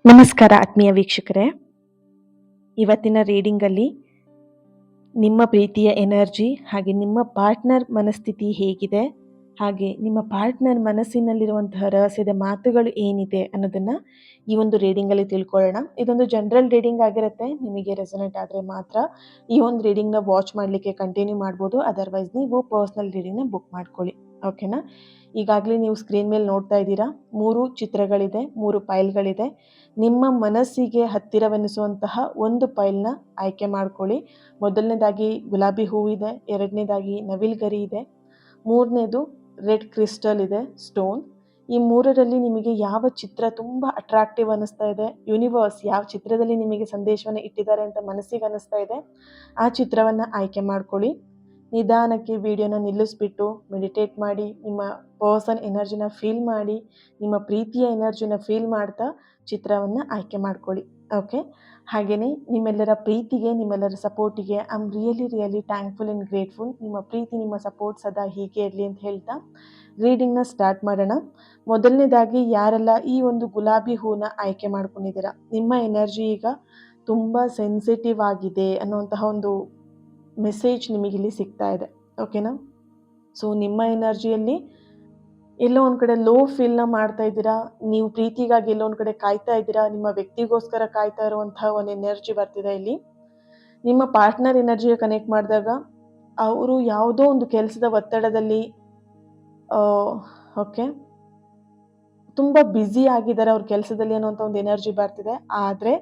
ನಮಸ್ಕಾರ ಆತ್ಮೀಯ ವೀಕ್ಷಕರೇ. ಇವತ್ತಿನ ರೀಡಿಂಗಲ್ಲಿ ನಿಮ್ಮ ಪ್ರೀತಿಯ ಎನರ್ಜಿ ಹಾಗೆ ನಿಮ್ಮ ಪಾರ್ಟ್ನರ್ ಮನಸ್ಥಿತಿ ಹೇಗಿದೆ, ಹಾಗೆ ನಿಮ್ಮ ಪಾರ್ಟ್ನರ್ ಮನಸ್ಸಿನಲ್ಲಿರುವಂತಹ ರಹಸ್ಯದ ಮಾತುಗಳು ಏನಿದೆ ಅನ್ನೋದನ್ನು ಈ ಒಂದು ರೀಡಿಂಗಲ್ಲಿ ತಿಳ್ಕೊಳ್ಳೋಣ. ಇದೊಂದು ಜನರಲ್ ರೀಡಿಂಗ್ ಆಗಿರುತ್ತೆ. ನಿಮಗೆ ರೆಸೊನೇಟ್ ಆದರೆ ಮಾತ್ರ ಈ ಒಂದು ರೀಡಿಂಗ್ನ ವಾಚ್ ಮಾಡಲಿಕ್ಕೆ ಕಂಟಿನ್ಯೂ ಮಾಡ್ಬೋದು. ಅದರ್ವೈಸ್ ನೀವು ಪರ್ಸ್ನಲ್ ರೀಡಿಂಗ್ನ ಬುಕ್ ಮಾಡ್ಕೊಳ್ಳಿ. ಓಕೆನಾ? ಈಗಾಗಲೇ ನೀವು ಸ್ಕ್ರೀನ್ ಮೇಲೆ ನೋಡ್ತಾ ಇದ್ದೀರಾ, 3 ಚಿತ್ರಗಳಿದೆ, 3 ಫೈಲ್ಗಳಿದೆ. ನಿಮ್ಮ ಮನಸ್ಸಿಗೆ ಹತ್ತಿರವೆನಿಸುವಂತಹ ಒಂದು ಫೈಲ್ನ ಆಯ್ಕೆ ಮಾಡ್ಕೊಳ್ಳಿ. ಮೊದಲನೇದಾಗಿ ಗುಲಾಬಿ ಹೂವಿದೆ, ಎರಡನೇದಾಗಿ ನವಿಲ್ಗರಿ ಇದೆ, ಮೂರನೇದು ರೆಡ್ ಕ್ರಿಸ್ಟಲ್ ಇದೆ, ಸ್ಟೋನ್. ಈ ಮೂರರಲ್ಲಿ ನಿಮಗೆ ಯಾವ ಚಿತ್ರ ತುಂಬ ಅಟ್ರಾಕ್ಟಿವ್ ಅನ್ನಿಸ್ತಾ ಇದೆ, ಯೂನಿವರ್ಸ್ ಯಾವ ಚಿತ್ರದಲ್ಲಿ ನಿಮಗೆ ಸಂದೇಶವನ್ನು ಇಟ್ಟಿದ್ದಾರೆ ಅಂತ ಮನಸ್ಸಿಗೆ ಅನ್ನಿಸ್ತಾ ಇದೆ, ಆ ಚಿತ್ರವನ್ನು ಆಯ್ಕೆ ಮಾಡ್ಕೊಳ್ಳಿ. ನಿಧಾನಕ್ಕೆ ವಿಡಿಯೋನ ನಿಲ್ಲಿಸ್ಬಿಟ್ಟು ಮೆಡಿಟೇಟ್ ಮಾಡಿ, ನಿಮ್ಮ ಪರ್ಸನ್ ಎನರ್ಜಿನ ಫೀಲ್ ಮಾಡಿ, ನಿಮ್ಮ ಪ್ರೀತಿಯ ಎನರ್ಜಿನ ಫೀಲ್ ಮಾಡ್ತಾ ಚಿತ್ರವನ್ನು ಆಯ್ಕೆ ಮಾಡ್ಕೊಳ್ಳಿ. ಓಕೆ, ಹಾಗೆಯೇ ನಿಮ್ಮೆಲ್ಲರ ಪ್ರೀತಿಗೆ, ನಿಮ್ಮೆಲ್ಲರ ಸಪೋರ್ಟಿಗೆ I am really thankful and grateful. ನಿಮ್ಮ ಪ್ರೀತಿ, ನಿಮ್ಮ ಸಪೋರ್ಟ್ ಸದಾ ಹೀಗೆ ಇರಲಿ ಅಂತ ಹೇಳ್ತಾ ರೀಡಿಂಗ್ನ ಸ್ಟಾರ್ಟ್ ಮಾಡೋಣ. ಮೊದಲನೇದಾಗಿ ಯಾರೆಲ್ಲ ಈ ಒಂದು ಗುಲಾಬಿ ಹೂನ ಆಯ್ಕೆ ಮಾಡ್ಕೊಂಡಿದ್ದೀರಾ, ನಿಮ್ಮ ಎನರ್ಜಿ ಈಗ ತುಂಬ ಸೆನ್ಸಿಟಿವ್ ಆಗಿದೆ ಅನ್ನುವಂತಹ ಒಂದು ಮೆಸೇಜ್ ನಿಮಗಿಲ್ಲಿ ಸಿಗ್ತಾ ಇದೆ. ಓಕೆನಾ? ಸೊ ನಿಮ್ಮ ಎನರ್ಜಿಯಲ್ಲಿ ಎಲ್ಲೋ ಒಂದು ಕಡೆ ಲೋ ಫೀಲ್ನ ಮಾಡ್ತಾ ಇದ್ದೀರಾ, ನೀವು ಪ್ರೀತಿಗಾಗಿ ಎಲ್ಲೋ ಒಂದು ಕಡೆ ಕಾಯ್ತಾ ಇದ್ದೀರಾ, ನಿಮ್ಮ ವ್ಯಕ್ತಿಗೋಸ್ಕರ ಕಾಯ್ತಾ ಇರುವಂತಹ ಒಂದು ಎನರ್ಜಿ ಬರ್ತಿದೆ ಇಲ್ಲಿ. ನಿಮ್ಮ ಪಾರ್ಟ್ನರ್ ಎನರ್ಜಿಗೆ ಕನೆಕ್ಟ್ ಮಾಡಿದಾಗ ಅವರು ಯಾವುದೋ ಒಂದು ಕೆಲಸದ ಒತ್ತಡದಲ್ಲಿ ಓಕೆ ತುಂಬ ಬ್ಯುಸಿ ಆಗಿದ್ದಾರೆ ಅವ್ರ ಕೆಲಸದಲ್ಲಿ ಅನ್ನೋಂಥ ಒಂದು ಎನರ್ಜಿ ಬರ್ತಿದೆ. ಆದರೆ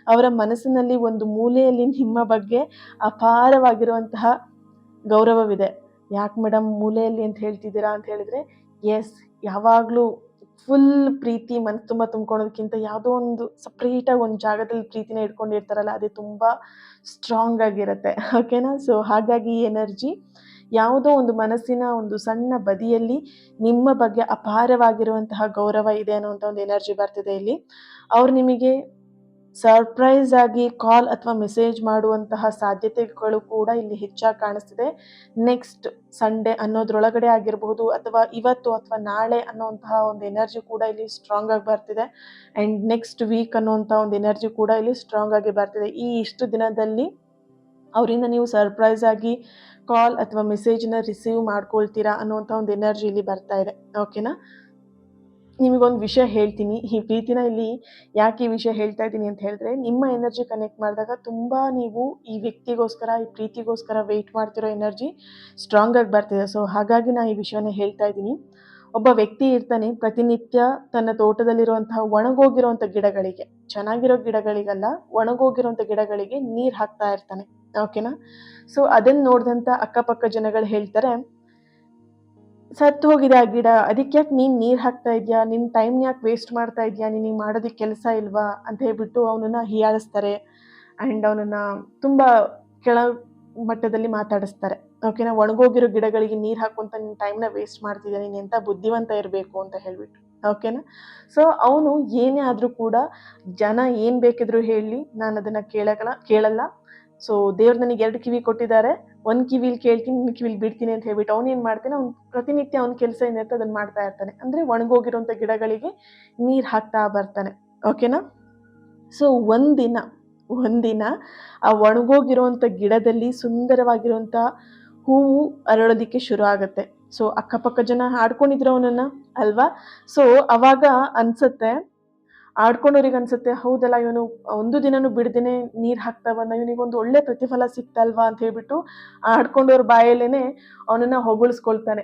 ಅವರ ಮನಸ್ಸಿನಲ್ಲಿ ಒಂದು ಮೂಲೆಯಲ್ಲಿ ನಿಮ್ಮ ಬಗ್ಗೆ ಅಪಾರವಾಗಿರುವಂತಹ ಗೌರವವಿದೆ. ಯಾಕೆ ಮೇಡಮ್ ಮೂಲೆಯಲ್ಲಿ ಅಂತ ಹೇಳ್ತಿದ್ದೀರಾ ಅಂತ ಹೇಳಿದ್ರೆ, ಎಸ್, ಯಾವಾಗಲೂ ಫುಲ್ ಪ್ರೀತಿ ಮನಸ್ಸು ತುಂಬ ತುಂಬ್ಕೊಳೋದಕ್ಕಿಂತ ಯಾವುದೋ ಒಂದು ಸಪ್ರೇಟಾಗಿ ಒಂದು ಜಾಗದಲ್ಲಿ ಪ್ರೀತಿನ ಇಟ್ಕೊಂಡಿರ್ತಾರಲ್ಲ, ಅದೇ ತುಂಬ ಸ್ಟ್ರಾಂಗ್ ಆಗಿರುತ್ತೆ. ಓಕೆನಾ? ಸೊ ಹಾಗಾಗಿ ಈ ಎನರ್ಜಿ ಯಾವುದೋ ಒಂದು ಮನಸ್ಸಿನ ಒಂದು ಸಣ್ಣ ಬದಿಯಲ್ಲಿ ನಿಮ್ಮ ಬಗ್ಗೆ ಅಪಾರವಾಗಿರುವಂತಹ ಗೌರವ ಇದೆ ಅನ್ನುವಂಥ ಒಂದು ಎನರ್ಜಿ ಬರ್ತಿದೆ ಇಲ್ಲಿ. ಅವ್ರು ನಿಮಗೆ ಸರ್ಪ್ರೈಸ್ ಆಗಿ ಕಾಲ್ ಅಥವಾ ಮೆಸೇಜ್ ಮಾಡುವಂತಹ ಸಾಧ್ಯತೆಗಳು ಕೂಡ ಇಲ್ಲಿ ಹೆಚ್ಚಾಗಿ ಕಾಣಿಸ್ತಿದೆ. ನೆಕ್ಸ್ಟ್ ಸಂಡೇ ಅನ್ನೋದ್ರೊಳಗಡೆ ಆಗಿರಬಹುದು, ಅಥವಾ ಇವತ್ತು ಅಥವಾ ನಾಳೆ ಅನ್ನೋಂತಹ ಒಂದು ಎನರ್ಜಿ ಕೂಡ ಇಲ್ಲಿ ಸ್ಟ್ರಾಂಗ್ ಆಗಿ ಬರ್ತಿದೆ. ಆ್ಯಂಡ್ ನೆಕ್ಸ್ಟ್ ವೀಕ್ ಅನ್ನೋಂಥ ಒಂದು ಎನರ್ಜಿ ಕೂಡ ಇಲ್ಲಿ ಸ್ಟ್ರಾಂಗ್ ಆಗಿ ಬರ್ತಿದೆ. ಈ ಇಷ್ಟು ದಿನದಲ್ಲಿ ಅವರಿಂದ ನೀವು ಸರ್ಪ್ರೈಸ್ ಆಗಿ ಕಾಲ್ ಅಥವಾ ಮೆಸೇಜನ್ನ ರಿಸೀವ್ ಮಾಡ್ಕೊಳ್ತೀರಾ ಅನ್ನುವಂಥ ಒಂದು ಎನರ್ಜಿ ಇಲ್ಲಿ ಬರ್ತಾ ಇದೆ. ಓಕೆನಾ? ನಿಮಗೊಂದು ವಿಷಯ ಹೇಳ್ತೀನಿ. ಈ ಪ್ರೀತಿನ ಇಲ್ಲಿ ಯಾಕೆ ಈ ವಿಷಯ ಹೇಳ್ತಾ ಇದ್ದೀನಿ ಅಂತ ಹೇಳಿದ್ರೆ, ನಿಮ್ಮ ಎನರ್ಜಿ ಕನೆಕ್ಟ್ ಮಾಡಿದಾಗ ತುಂಬ ನೀವು ಈ ವ್ಯಕ್ತಿಗೋಸ್ಕರ, ಈ ಪ್ರೀತಿಗೋಸ್ಕರ ವೆಯ್ಟ್ ಮಾಡ್ತಿರೋ ಎನರ್ಜಿ ಸ್ಟ್ರಾಂಗ್ ಆಗಿ ಬರ್ತಿದೆ. ಸೊ ಹಾಗಾಗಿ ನಾನು ಈ ವಿಷಯನ ಹೇಳ್ತಾ ಇದ್ದೀನಿ. ಒಬ್ಬ ವ್ಯಕ್ತಿ ಇರ್ತಾನೆ, ಪ್ರತಿನಿತ್ಯ ತನ್ನ ತೋಟದಲ್ಲಿರುವಂತಹ ಒಣಗೋಗಿರುವಂಥ ಗಿಡಗಳಿಗೆ, ಚೆನ್ನಾಗಿರೋ ಗಿಡಗಳಿಗಲ್ಲ, ಒಣಗೋಗಿರುವಂಥ ಗಿಡಗಳಿಗೆ ನೀರು ಹಾಕ್ತಾ ಇರ್ತಾನೆ. ಓಕೆನಾ? ಸೊ ಅದನ್ನು ನೋಡಿದಂಥ ಅಕ್ಕಪಕ್ಕ ಜನಗಳು ಹೇಳ್ತಾರೆ, ಸತ್ತು ಹೋಗಿದೆ ಆ ಗಿಡ, ಅದಕ್ಕೆ ಯಾಕೆ ನೀನು ನೀರು ಹಾಕ್ತಾ ಇದೆಯಾ, ನಿನ್ನ ಟೈಮ್ ಯಾಕೆ ವೇಸ್ಟ್ ಮಾಡ್ತಾ ಇದೆಯಾ, ನಿನಗೆ ಮಾಡೋದಕ್ಕೆ ಕೆಲಸ ಇಲ್ವಾ ಅಂತ ಹೇಳ್ಬಿಟ್ಟು ಅವನನ್ನು ಹೀಯಾಳಿಸ್ತಾರೆ. ಆ್ಯಂಡ್ ಅವನನ್ನು ತುಂಬ ಕೆಳ ಮಟ್ಟದಲ್ಲಿ ಮಾತಾಡಿಸ್ತಾರೆ. ಓಕೆನಾ? ಒಣಗೋಗಿರೋ ಗಿಡಗಳಿಗೆ ನೀರು ಹಾಕುವಂತ ನಿನ್ನ ಟೈಮ್ನ ವೇಸ್ಟ್ ಮಾಡ್ತಿದ್ಯಾ, ನೀನು ಎಂಥ ಬುದ್ಧಿವಂತ ಇರಬೇಕು ಅಂತ ಹೇಳ್ಬಿಟ್ಟು. ಓಕೆನಾ? ಸೊ ಅವನು ಏನೇ ಆದರೂ ಕೂಡ ಜನ ಏನು ಬೇಕಿದ್ರು ಹೇಳಿ, ನಾನು ಅದನ್ನು ಕೇಳಲ್ಲ. ಸೊ ದೇವ್ರು ನನಗೆ 2 ಕಿವಿ ಕೊಟ್ಟಿದ್ದಾರೆ, ಒಂದು ಕಿವಿಲಿ ಕೇಳ್ತೀನಿ, ಇನ್ನೊಂದು ಕಿವಿಲಿ ಬಿಡ್ತೀನಿ ಅಂತ ಹೇಳ್ಬಿಟ್ಟು ಅವನು ಏನು ಮಾಡ್ತಾನೆ, ಅವ್ನು ಪ್ರತಿನಿತ್ಯ ಅವನ ಕೆಲಸ ಏನಿರುತ್ತೆ ಅದನ್ನು ಮಾಡ್ತಾ ಇರ್ತಾನೆ. ಅಂದರೆ ಒಣಗೋಗಿರುವಂಥ ಗಿಡಗಳಿಗೆ ನೀರು ಹಾಕ್ತಾ ಬರ್ತಾನೆ. ಓಕೆನಾ? ಸೊ ಒಂದಿನ ಆ ಒಣಗೋಗಿರುವಂಥ ಗಿಡದಲ್ಲಿ ಸುಂದರವಾಗಿರುವಂಥ ಹೂವು ಅರಳೋದಕ್ಕೆ ಶುರು ಆಗುತ್ತೆ. ಸೊ ಅಕ್ಕಪಕ್ಕ ಜನ ಆಡ್ಕೊಂಡಿದ್ರು ಅವನನ್ನು ಅಲ್ವಾ? ಸೊ ಅವಾಗ ಅನ್ಸುತ್ತೆ, ಆಡ್ಕೊಂಡವ್ರಿಗೆ ಅನ್ಸುತ್ತೆ, ಹೌದಲ್ಲ ಇವನು ಒಂದು ದಿನನೂ ಬಿಡ್ದೇನೆ ನೀರು ಹಾಕ್ತಾ ಬಂದ, ಇವನಿಗೊಂದು ಒಳ್ಳೆ ಪ್ರತಿಫಲ ಸಿಕ್ತಲ್ವಾ ಅಂತ ಹೇಳ್ಬಿಟ್ಟು ಆಡ್ಕೊಂಡವ್ರ ಬಾಯಲ್ಲೇನೆ ಅವನನ್ನು ಹೊಗಳಿಸ್ಕೊಳ್ತಾನೆ.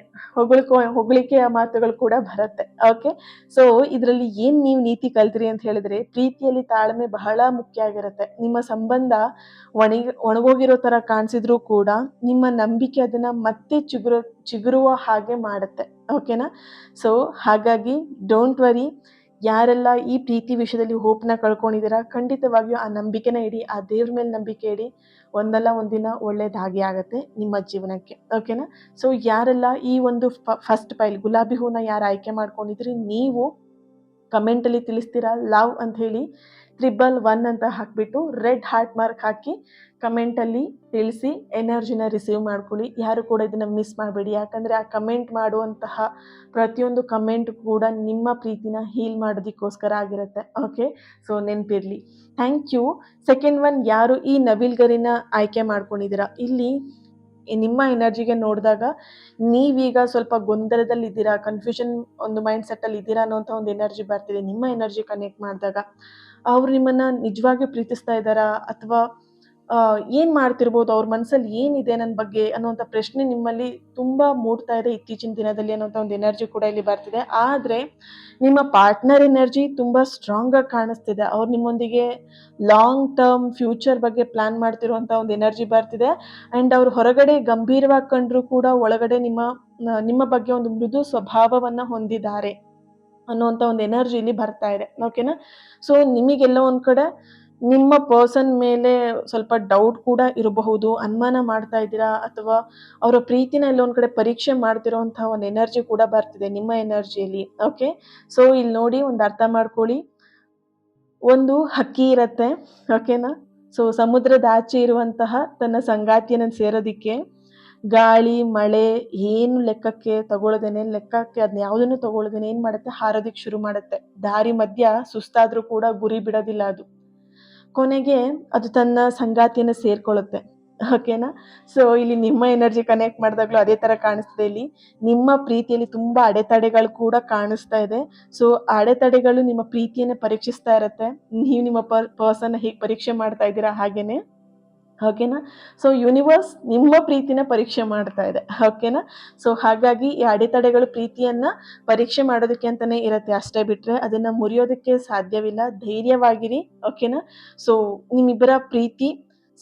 ಹೊಗಳಿಕೆಯ ಮಾತುಗಳು ಕೂಡ ಬರುತ್ತೆ. ಓಕೆ, ಸೊ ಇದರಲ್ಲಿ ಏನು ನೀವು ನೀತಿ ಕಲ್ತ್ರಿ ಅಂತ ಹೇಳಿದ್ರೆ, ಪ್ರೀತಿಯಲ್ಲಿ ತಾಳ್ಮೆ ಬಹಳ ಮುಖ್ಯ ಆಗಿರುತ್ತೆ. ನಿಮ್ಮ ಸಂಬಂಧ ಒಣಗೋಗಿರೋ ಥರ ಕಾಣಿಸಿದ್ರೂ ಕೂಡ ನಿಮ್ಮ ನಂಬಿಕೆ ಅದನ್ನು ಮತ್ತೆ ಚಿಗುರುವ ಹಾಗೆ ಮಾಡುತ್ತೆ. ಓಕೆನಾ? ಸೊ ಹಾಗಾಗಿ ಡೋಂಟ್ ವರಿ. ಯಾರೆಲ್ಲ ಈ ಪ್ರೀತಿ ವಿಷಯದಲ್ಲಿ ಹೋಪ್ನ ಕಳ್ಕೊಂಡಿದ್ದೀರಾ, ಖಂಡಿತವಾಗಿಯೂ ಆ ನಂಬಿಕೆನ ಇಡಿ, ಆ ದೇವ್ರ ಮೇಲೆ ನಂಬಿಕೆ ಇಡಿ. ಒಂದಲ್ಲ ಒಂದಿನ ಒಳ್ಳೇದಾಗಿ ಆಗುತ್ತೆ ನಿಮ್ಮ ಜೀವನಕ್ಕೆ. ಓಕೆನಾ? ಸೊ ಯಾರೆಲ್ಲ ಈ ಒಂದು ಫಸ್ಟ್ ಫೈಲ್ ಗುಲಾಬಿ ಹೂನ ಯಾರು ಆಯ್ಕೆ ಮಾಡ್ಕೊಂಡಿದ್ರಿ, ನೀವು ಕಮೆಂಟಲ್ಲಿ ತಿಳಿಸ್ತೀರಾ ಲವ್ ಅಂತ ಹೇಳಿ. 111 ಅಂತ ಹಾಕಿಬಿಟ್ಟು ರೆಡ್ ಹಾರ್ಟ್ ಮಾರ್ಕ್ ಹಾಕಿ ಕಮೆಂಟಲ್ಲಿ ತಿಳಿಸಿ ಎನರ್ಜಿನ ರಿಸೀವ್ ಮಾಡ್ಕೊಳ್ಳಿ. ಯಾರು ಕೂಡ ಇದನ್ನು ಮಿಸ್ ಮಾಡಬೇಡಿ, ಯಾಕಂದರೆ ಆ ಕಮೆಂಟ್ ಮಾಡುವಂತಹ ಪ್ರತಿಯೊಂದು ಕಮೆಂಟ್ ಕೂಡ ನಿಮ್ಮ ಪ್ರೀತಿನ ಹೀಲ್ ಮಾಡೋದಕ್ಕೋಸ್ಕರ ಆಗಿರುತ್ತೆ. ಓಕೆ, ಸೊ ನೆನಪಿರಲಿ. Thank you. ಸೆಕೆಂಡ್ ಒನ್, ಯಾರು ಈ ನವಿಲ್ ಗರಿನ ಆಯ್ಕೆ ಮಾಡ್ಕೊಂಡಿದ್ದೀರಾ, ಇಲ್ಲಿ ನಿಮ್ಮ ಎನರ್ಜಿಗೆ ನೋಡಿದಾಗ ನೀವೀಗ ಸ್ವಲ್ಪ ಗೊಂದಲದಲ್ಲಿದ್ದೀರಾ, ಕನ್ಫ್ಯೂಷನ್ ಒಂದು ಮೈಂಡ್ ಸೆಟ್ಟಲ್ಲಿ ಇದ್ದೀರಾ ಅನ್ನೋಂಥ ಒಂದು ಎನರ್ಜಿ ಬರ್ತಿದೆ. ನಿಮ್ಮ ಎನರ್ಜಿ ಕನೆಕ್ಟ್ ಮಾಡಿದಾಗ ಅವ್ರು ನಿಮ್ಮನ್ನು ನಿಜವಾಗಿಯೂ ಪ್ರೀತಿಸ್ತಾ ಇದ್ದಾರಾ, ಅಥವಾ ಏನು ಮಾಡ್ತಿರ್ಬೋದು, ಅವ್ರ ಮನಸ್ಸಲ್ಲಿ ಏನಿದೆ ನನ್ನ ಬಗ್ಗೆ ಅನ್ನೋಂಥ ಪ್ರಶ್ನೆ ನಿಮ್ಮಲ್ಲಿ ತುಂಬ ಮೂಡ್ತಾ ಇದೆ ಇತ್ತೀಚಿನ ದಿನದಲ್ಲಿ ಅನ್ನೋಂಥ ಒಂದು ಎನರ್ಜಿ ಕೂಡ ಇಲ್ಲಿ ಬರ್ತಿದೆ. ಆದರೆ ನಿಮ್ಮ ಪಾರ್ಟ್ನರ್ ಎನರ್ಜಿ ತುಂಬ ಸ್ಟ್ರಾಂಗಾಗಿ ಕಾಣಿಸ್ತಿದೆ. ಅವ್ರು ನಿಮ್ಮೊಂದಿಗೆ ಲಾಂಗ್ ಟರ್ಮ್ ಫ್ಯೂಚರ್ ಬಗ್ಗೆ ಪ್ಲ್ಯಾನ್ ಮಾಡ್ತಿರುವಂಥ ಒಂದು ಎನರ್ಜಿ ಬರ್ತಿದೆ. ಆ್ಯಂಡ್ ಅವ್ರು ಹೊರಗಡೆ ಗಂಭೀರವಾಗಿ ಕಂಡರೂ ಕೂಡ ಒಳಗಡೆ ನಿಮ್ಮ ಬಗ್ಗೆ ಒಂದು ಮೃದು ಸ್ವಭಾವವನ್ನು ಹೊಂದಿದ್ದಾರೆ ಅನ್ನೋಂಥ ಒಂದು ಎನರ್ಜಿ ಇಲ್ಲಿ ಬರ್ತಾ ಇದೆ. ಓಕೆನಾ? ಸೊ ನಿಮಗೆಲ್ಲೋ ಒಂದು ಕಡೆ ನಿಮ್ಮ ಪರ್ಸನ್ ಮೇಲೆ ಸ್ವಲ್ಪ ಡೌಟ್ ಕೂಡ ಇರಬಹುದು, ಅನುಮಾನ ಮಾಡ್ತಾ ಇದ್ದೀರಾ, ಅಥವಾ ಅವರ ಪ್ರೀತಿನ ಎಲ್ಲೋ ಒಂದು ಕಡೆ ಪರೀಕ್ಷೆ ಮಾಡ್ತಿರೋಂಥ ಒಂದು ಎನರ್ಜಿ ಕೂಡ ಬರ್ತಿದೆ ನಿಮ್ಮ ಎನರ್ಜಿಯಲ್ಲಿ. ಓಕೆ, ಸೊ ಇಲ್ಲಿ ನೋಡಿ, ಒಂದು ಅರ್ಥ ಮಾಡ್ಕೊಳ್ಳಿ. ಒಂದು ಹಕ್ಕಿ ಇರತ್ತೆ, ಓಕೆನಾ? ಸೊ ಸಮುದ್ರದ ಆಚೆ ಇರುವಂತಹ ತನ್ನ ಸಂಗಾತಿಯನ್ನು ಸೇರೋದಿಕ್ಕೆ ಗಾಳಿ ಮಳೆ ಏನು ಲೆಕ್ಕಕ್ಕೆ ತಗೊಳ್ಳದೇನೆ, ಲೆಕ್ಕಕ್ಕೆ ಅದನ್ನ ಯಾವುದನ್ನು ತಗೊಳ್ಳದೇನೆ ಏನು ಮಾಡುತ್ತೆ, ಹಾರೋದಿಕ್ಕೆ ಶುರು ಮಾಡುತ್ತೆ. ದಾರಿ ಮಧ್ಯ ಸುಸ್ತಾದರೂ ಕೂಡ ಗುರಿ ಬಿಡೋದಿಲ್ಲ ಅದು. ಕೊನೆಗೆ ಅದು ತನ್ನ ಸಂಗಾತಿಯನ್ನು ಸೇರ್ಕೊಳ್ಳುತ್ತೆ. ಓಕೆನಾ? ಸೊ ಇಲ್ಲಿ ನಿಮ್ಮ ಎನರ್ಜಿ ಕನೆಕ್ಟ್ ಮಾಡಿದಾಗಲೂ ಅದೇ ಥರ ಕಾಣಿಸ್ತಿದೆ. ಇಲ್ಲಿ ನಿಮ್ಮ ಪ್ರೀತಿಯಲ್ಲಿ ತುಂಬ ಅಡೆತಡೆಗಳು ಕೂಡ ಕಾಣಿಸ್ತಾ ಇದೆ. ಸೊ ಅಡೆತಡೆಗಳು ನಿಮ್ಮ ಪ್ರೀತಿಯನ್ನೇ ಪರೀಕ್ಷಿಸ್ತಾ ಇರುತ್ತೆ. ನೀವು ನಿಮ್ಮ ಪರ್ಸನ್ನ ಹೇಗೆ ಪರೀಕ್ಷೆ ಮಾಡ್ತಾ ಇದ್ದೀರಾ ಹಾಗೇನೆ. ಓಕೆನಾ? ಸೊ ಯೂನಿವರ್ಸ್ ನಿಮ್ಮ ಪ್ರೀತಿನ ಪರೀಕ್ಷೆ ಮಾಡ್ತಾ ಇದೆ. ಓಕೆನಾ? ಸೊ ಹಾಗಾಗಿ ಈ ಅಡೆತಡೆಗಳು ಪ್ರೀತಿಯನ್ನು ಪರೀಕ್ಷೆ ಮಾಡೋದಕ್ಕೆ ಅಂತಲೇ ಇರುತ್ತೆ, ಅಷ್ಟೇ ಬಿಟ್ಟರೆ ಅದನ್ನು ಮುರಿಯೋದಕ್ಕೆ ಸಾಧ್ಯವಿಲ್ಲ. ಧೈರ್ಯವಾಗಿರಿ. ಓಕೆನಾ? ಸೊ ನಿಮ್ಮಿಬ್ಬರ ಪ್ರೀತಿ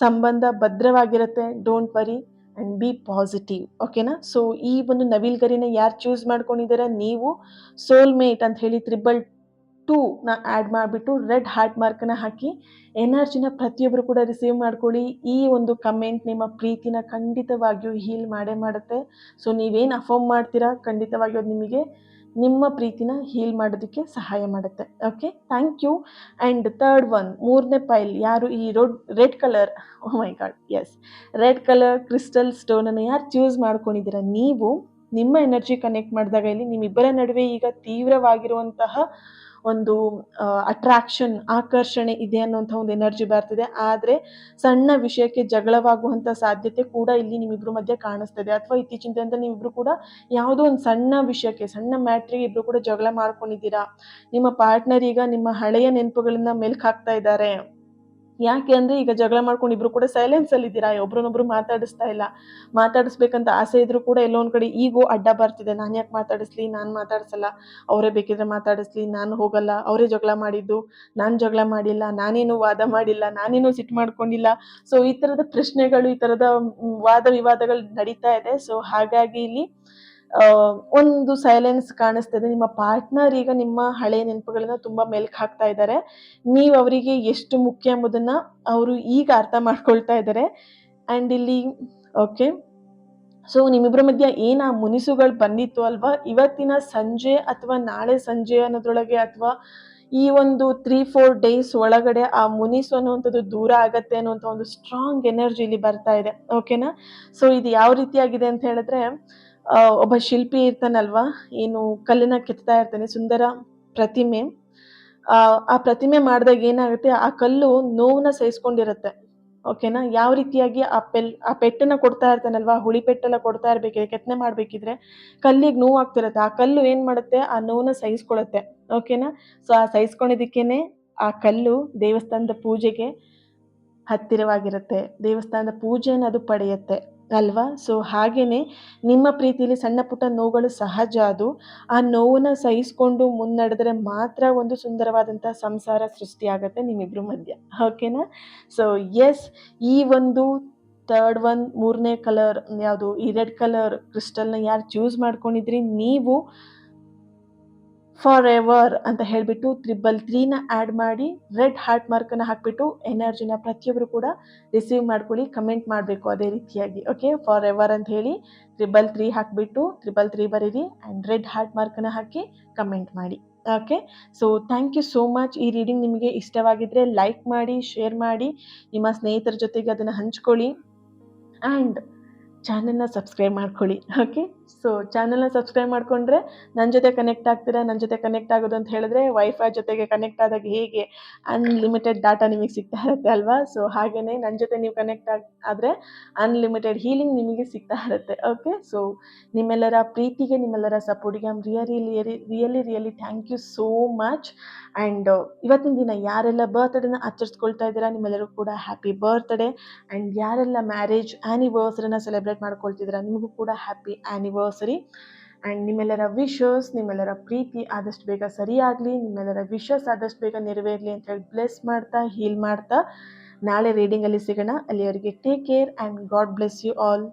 ಸಂಬಂಧ ಭದ್ರವಾಗಿರುತ್ತೆ. Don't worry and be positive. ಓಕೆನಾ? ಸೊ ಈ ಒಂದು ನವಿಲ್ ಗರಿನ ಯಾರು ಚೂಸ್ ಮಾಡ್ಕೊಂಡಿದ್ದೀರಾ, ನೀವು ಸೋಲ್ಮೇಟ್ ಅಂತ ಹೇಳಿ 2 ಆ್ಯಡ್ ಮಾಡಿಬಿಟ್ಟು ರೆಡ್ ಹಾರ್ಟ್ ಮಾರ್ಕನ್ನ ಹಾಕಿ ಎನರ್ಜಿನ ಪ್ರತಿಯೊಬ್ಬರು ಕೂಡ ರಿಸೀವ್ ಮಾಡ್ಕೊಳ್ಳಿ. ಈ ಒಂದು ಕಮೆಂಟ್ ನಿಮ್ಮ ಪ್ರೀತಿನ ಖಂಡಿತವಾಗಿಯೂ ಹೀಲ್ ಮಾಡೇ ಮಾಡುತ್ತೆ. ಸೊ ನೀವೇನು ಅಫರ್ಮ್ ಮಾಡ್ತೀರಾ, ಖಂಡಿತವಾಗಿಯೂ ಅದು ನಿಮಗೆ ನಿಮ್ಮ ಪ್ರೀತಿನ ಹೀಲ್ ಮಾಡೋದಕ್ಕೆ ಸಹಾಯ ಮಾಡುತ್ತೆ. Okay, thank you. And third one, 3ನೇ ಪೈಲ್, ಯಾರು ಈ red colour, oh my God, yes, red colour crystal ಸ್ಟೋನನ್ನು ಯಾರು ಚೂಸ್ ಮಾಡ್ಕೊಂಡಿದ್ದೀರಾ, ನೀವು ನಿಮ್ಮ ಎನರ್ಜಿ ಕನೆಕ್ಟ್ ಮಾಡಿದಾಗ ಇಲ್ಲಿ ನಿಮ್ಮಿಬ್ಬರ ನಡುವೆ ಈಗ ತೀವ್ರವಾಗಿರುವಂತಹ ಒಂದು ಅಟ್ರಾಕ್ಷನ್, ಆಕರ್ಷಣೆ ಇದೆ ಅನ್ನೋಂಥ ಒಂದು ಎನರ್ಜಿ ಬರ್ತಿದೆ. ಆದರೆ ಸಣ್ಣ ವಿಷಯಕ್ಕೆ ಜಗಳವಾಗುವಂಥ ಸಾಧ್ಯತೆ ಕೂಡ ಇಲ್ಲಿ ನಿಮ್ಮಿಬ್ಬರ ಮಧ್ಯೆ ಕಾಣಿಸ್ತದೆ. ಅಥವಾ ಇತ್ತೀಚಿನ ದಿನದಲ್ಲಿ ನೀವಿಬ್ಬರು ಕೂಡ ಯಾವುದೋ ಒಂದು ಸಣ್ಣ ವಿಷಯಕ್ಕೆ, ಸಣ್ಣ ಮ್ಯಾಟ್ರಿಗೆ ಇಬ್ಬರು ಕೂಡ ಜಗಳ ಮಾಡ್ಕೊಂಡಿದ್ದೀರಾ. ನಿಮ್ಮ ಪಾರ್ಟ್ನರ್ ಈಗ ನಿಮ್ಮ ಹಳೆಯ ನೆನಪುಗಳನ್ನ ಮೆಲ್ಕು ಹಾಕ್ತಾ ಇದ್ದಾರೆ. ಯಾಕೆ ಅಂದರೆ ಈಗ ಜಗಳ ಮಾಡ್ಕೊಂಡು ಇಬ್ಬರು ಕೂಡ ಸೈಲೆನ್ಸಲ್ಲಿದ್ದೀರಾ, ಒಬ್ರನ್ನೊಬ್ರು ಮಾತಾಡಿಸ್ತಾ ಇಲ್ಲ. ಮಾತಾಡಿಸ್ಬೇಕಂತ ಆಸೆ ಇದ್ರೂ ಕೂಡ ಎಲ್ಲೋ ಒಂದು ಕಡೆ ಈಗೋ ಅಡ್ಡ ಬರ್ತಿದೆ. ನಾನು ಯಾಕೆ ಮಾತಾಡಿಸ್ಲಿ, ನಾನು ಮಾತಾಡಿಸಲ್ಲ, ಅವರೇ ಬೇಕಿದ್ರೆ ಮಾತಾಡಿಸ್ಲಿ, ನಾನು ಹೋಗಲ್ಲ, ಅವರೇ ಜಗಳ ಮಾಡಿದ್ದು, ನಾನು ಜಗಳ ಮಾಡಿಲ್ಲ, ನಾನೇನು ವಾದ ಮಾಡಿಲ್ಲ, ನಾನೇನು ಸಿಟ್ಟು ಮಾಡ್ಕೊಂಡಿಲ್ಲ. ಸೊ ಈ ಥರದ ಪ್ರಶ್ನೆಗಳು, ಈ ಥರದ ವಾದ ವಿವಾದಗಳು ನಡೀತಾ ಇದೆ. ಸೊ ಹಾಗಾಗಿ ಇಲ್ಲಿ ಒಂದು ಸೈಲೆನ್ಸ್ ಕಾಣಿಸ್ತದೆ. ನಿಮ್ಮ ಪಾರ್ಟ್ನರ್ ಈಗ ನಿಮ್ಮ ಹಳೆಯ ನೆನಪುಗಳನ್ನ ತುಂಬ ಮೆಲ್ಕು ಹಾಕ್ತಾ ಇದ್ದಾರೆ. ನೀವು ಅವರಿಗೆ ಎಷ್ಟು ಮುಖ್ಯ ಎಂಬುದನ್ನು ಅವರು ಈಗ ಅರ್ಥ ಮಾಡ್ಕೊಳ್ತಾ ಇದ್ದಾರೆ. ಆ್ಯಂಡ್ ಇಲ್ಲಿ ಓಕೆ, ಸೊ ನಿಮ್ಮಿಬ್ಬರ ಮಧ್ಯೆ ಏನು ಆ ಮುನಿಸುಗಳು ಬಂದಿತ್ತು ಅಲ್ವಾ, ಇವತ್ತಿನ ಸಂಜೆ ಅಥವಾ ನಾಳೆ ಸಂಜೆ ಅನ್ನೋದ್ರೊಳಗೆ, ಅಥವಾ ಈ ಒಂದು 3-4 ಡೇಸ್ ಒಳಗಡೆ ಆ ಮುನಿಸು ಅನ್ನುವಂಥದ್ದು ದೂರ ಆಗತ್ತೆ ಅನ್ನುವಂಥ ಒಂದು ಸ್ಟ್ರಾಂಗ್ ಎನರ್ಜಿ ಇಲ್ಲಿ ಬರ್ತಾ ಇದೆ. ಓಕೆನಾ? ಸೊ ಇದು ಯಾವ ರೀತಿಯಾಗಿದೆ ಅಂತ ಹೇಳಿದ್ರೆ, ಒಬ್ಬ ಶಿಲ್ಪಿ ಇರ್ತಾನಲ್ವಾ, ಏನು ಕಲ್ಲನ್ನ ಕೆತ್ತಾ ಇರ್ತಾನೆ, ಸುಂದರ ಪ್ರತಿಮೆ. ಆ ಪ್ರತಿಮೆ ಮಾಡಿದಾಗ ಏನಾಗುತ್ತೆ, ಆ ಕಲ್ಲು ನೋವನ್ನ ಸಹಿಸ್ಕೊಂಡಿರುತ್ತೆ. ಓಕೆನಾ? ಯಾವ ರೀತಿಯಾಗಿ ಆ ಪೆಟ್ಟನ್ನು ಕೊಡ್ತಾ ಇರ್ತಾನಲ್ವಾ, ಹುಳಿ ಪೆಟ್ಟೆಲ್ಲ ಕೊಡ್ತಾ ಇರಬೇಕಿದ್ರೆ, ಕೆತ್ತನೆ ಮಾಡಬೇಕಿದ್ರೆ ಕಲ್ಲಿಗೆ ನೋವು ಆಗ್ತಿರುತ್ತೆ. ಆ ಕಲ್ಲು ಏನು ಮಾಡುತ್ತೆ, ಆ ನೋವನ್ನ ಸಹಿಸ್ಕೊಳ್ಳುತ್ತೆ. ಓಕೆನಾ? ಸೊ ಆ ಸಹಿಸ್ಕೊಂಡಿದ್ದಕ್ಕೇನೆ ಆ ಕಲ್ಲು ದೇವಸ್ಥಾನದ ಪೂಜೆಗೆ ಹತ್ತಿರವಾಗಿರುತ್ತೆ, ದೇವಸ್ಥಾನದ ಪೂಜೆಯನ್ನು ಅದು ಪಡೆಯುತ್ತೆ ಅಲ್ವಾ? ಸೊ ಹಾಗೇನೆ ನಿಮ್ಮ ಪ್ರೀತಿಯಲ್ಲಿ ಸಣ್ಣ ಪುಟ್ಟ ನೋವುಗಳು ಸಹಜ. ಅದು ಆ ನೋವನ್ನು ಸಹಿಸ್ಕೊಂಡು ಮುನ್ನಡೆದ್ರೆ ಮಾತ್ರ ಒಂದು ಸುಂದರವಾದಂಥ ಸಂಸಾರ ಸೃಷ್ಟಿಯಾಗತ್ತೆ ನಿಮ್ಮಿಬ್ಬರ ಮಧ್ಯೆ. ಓಕೆನಾ? ಸೊ ಎಸ್, ಈ ಒಂದು ಥರ್ಡ್ ಒನ್, 3ನೇ ಕಲರ್ ಯಾವುದು, ಈ ರೆಡ್ ಕಲರ್ ಕ್ರಿಸ್ಟಲ್ನ ಯಾರು ಚೂಸ್ ಮಾಡ್ಕೊಂಡಿದ್ರಿ, ನೀವು ಫಾರ್ ಎವರ್ ಅಂತ ಹೇಳಿಬಿಟ್ಟು 333ನ ಆ್ಯಡ್ ಮಾಡಿ ರೆಡ್ ಹಾರ್ಟ್ ಮಾರ್ಕನ್ನು ಹಾಕಿಬಿಟ್ಟು ಎನರ್ಜಿನ ಪ್ರತಿಯೊಬ್ಬರು ಕೂಡ ರಿಸೀವ್ ಮಾಡ್ಕೊಳ್ಳಿ. ಕಮೆಂಟ್ ಮಾಡಬೇಕು ಅದೇ ರೀತಿಯಾಗಿ. ಓಕೆ, ಫಾರ್ ಎವರ್ ಅಂತ ಹೇಳಿ 333 ಹಾಕಿಬಿಟ್ಟು 333 ಬರೀರಿ ಆ್ಯಂಡ್ ರೆಡ್ ಹಾರ್ಟ್ ಮಾರ್ಕನ್ನು ಹಾಕಿ ಕಮೆಂಟ್ ಮಾಡಿ. Okay. So thank you so much. ಈ ರೀಡಿಂಗ್ ನಿಮಗೆ ಇಷ್ಟವಾಗಿದ್ದರೆ ಲೈಕ್ ಮಾಡಿ, ಶೇರ್ ಮಾಡಿ, ನಿಮ್ಮ ಸ್ನೇಹಿತರ ಜೊತೆಗೆ ಅದನ್ನು ಹಂಚ್ಕೊಳ್ಳಿ ಆ್ಯಂಡ್ ಚಾನೆಲ್ನ ಸಬ್ಸ್ಕ್ರೈಬ್ ಮಾಡ್ಕೊಳ್ಳಿ. ಓಕೆ. ಸೊ ಚಾನೆಲ್ನ ಸಬ್ಸ್ಕ್ರೈಬ್ ಮಾಡಿಕೊಂಡ್ರೆ ನನ್ನ ಜೊತೆ ಕನೆಕ್ಟ್ ಆಗ್ತೀರಾ. ನನ್ನ ಜೊತೆ ಕನೆಕ್ಟ್ ಆಗೋದು ಅಂತ ಹೇಳಿದ್ರೆ ವೈಫೈ ಜೊತೆಗೆ ಕನೆಕ್ಟ್ ಆದಾಗ ಹೇಗೆ ಅನ್ಲಿಮಿಟೆಡ್ ಡಾಟಾ ನಿಮಗೆ ಸಿಗ್ತಾ ಇರುತ್ತೆ ಅಲ್ವಾ? ಸೊ ಹಾಗೆಯೇ ನನ್ನ ಜೊತೆ ನೀವು ಕನೆಕ್ಟ್ ಆದರೆ ಅನ್ಲಿಮಿಟೆಡ್ ಹೀಲಿಂಗ್ ನಿಮಗೆ ಸಿಗ್ತಾ ಇರುತ್ತೆ. ಓಕೆ. ಸೊ ನಿಮ್ಮೆಲ್ಲರ ಪ್ರೀತಿಗೆ, ನಿಮ್ಮೆಲ್ಲರ ಸಪೋರ್ಟಿಗೆ I am really thank you so much. And ಇವತ್ತಿನ ದಿನ ಯಾರೆಲ್ಲ ಬರ್ತ್ಡೇನ ಆಚರಿಸ್ಕೊಳ್ತಾ ಇದ್ದೀರಾ ನಿಮ್ಮೆಲ್ಲರೂ ಕೂಡ ಹ್ಯಾಪಿ ಬರ್ತ್ಡೇ. ಆ್ಯಂಡ್ ಯಾರೆಲ್ಲ ಮ್ಯಾರೇಜ್ ಆ್ಯನಿವರ್ಸರಿನ ಸೆಲೆಬ್ರೇಟ್ ಮಾಡ್ಕೊಳ್ತಿದ್ದೀರಾ ನಿಮಗೂ ಕೂಡ ಹ್ಯಾಪಿ ಆ್ಯನಿವರ್ಸರಿ. ಆ್ಯಂಡ್ ನಿಮ್ಮೆಲ್ಲರ ವಿಶಸ್, ನಿಮ್ಮೆಲ್ಲರ ಪ್ರೀತಿ ಆದಷ್ಟು ಬೇಗ ಸರಿಯಾಗಲಿ, ನಿಮ್ಮೆಲ್ಲರ ವಿಶಸ್ ಆದಷ್ಟು ಬೇಗ ನೆರವೇರಲಿ ಅಂತ ಹೇಳಿ ಬ್ಲೆಸ್ ಮಾಡ್ತಾ, ಹೀಲ್ ಮಾಡ್ತಾ ನಾಳೆ ರೀಡಿಂಗಲ್ಲಿ ಸಿಗೋಣ. ಅಲ್ಲಿವರೆಗೆ take care and God bless you all.